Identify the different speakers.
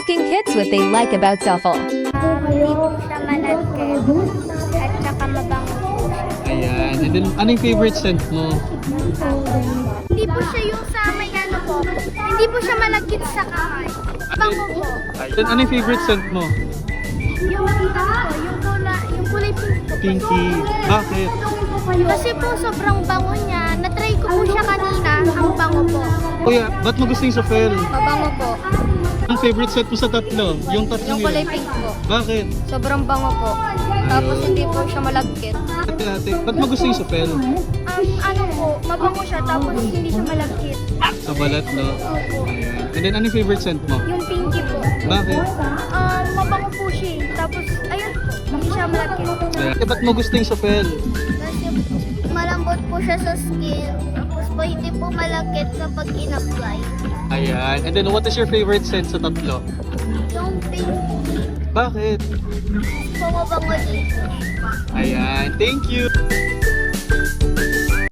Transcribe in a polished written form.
Speaker 1: asking kids what they like about Zuffle.
Speaker 2: Hindi po siya malagkit at saka mabango po siya.
Speaker 3: Ayan. And then, anong favorite scent mo?
Speaker 2: Hindi po siya yung sa may ano po. Hindi po siya malagkit sa kamay. Bango po.
Speaker 3: Then, anong favorite scent mo?
Speaker 2: Yung yung kulay pink po.
Speaker 3: Pinky. Bakit?
Speaker 2: Kasi po sobrang bango niya. Na-try ko po siya kanina. Ang bango po.
Speaker 3: Kuya, ba't mo gusto yung Zuffle?
Speaker 2: Mabango po.
Speaker 3: Ang favorite scent mo sa tatlo? Yung tatlong
Speaker 2: Yung kulay
Speaker 3: yun?
Speaker 2: pink po.
Speaker 3: Bakit?
Speaker 2: Sobrang bango po. Tapos hindi po siya malagkit.
Speaker 3: Ate, ba't mo gusto yung Zuffle?
Speaker 2: Ano po, mabango siya tapos hindi siya malagkit.
Speaker 3: Sa balat, no?
Speaker 2: Opo.
Speaker 3: Ayan. And then, anong favorite scent mo?
Speaker 2: Yung pinky po.
Speaker 3: Bakit?
Speaker 2: Mabango po siya. Tapos, ayun po, hindi siya malagkit.
Speaker 3: Ayan. Ba't mo gusto yung Zuffle?
Speaker 2: Kasi malambot po siya sa skin. Tapos po hindi po malagkit kapag in-apply.
Speaker 3: Ayan. And then, what is your favorite scent sa tatlo?
Speaker 2: Yung pinky,
Speaker 3: Bakit?
Speaker 2: pumabango dito.
Speaker 3: Ayan. Thank you!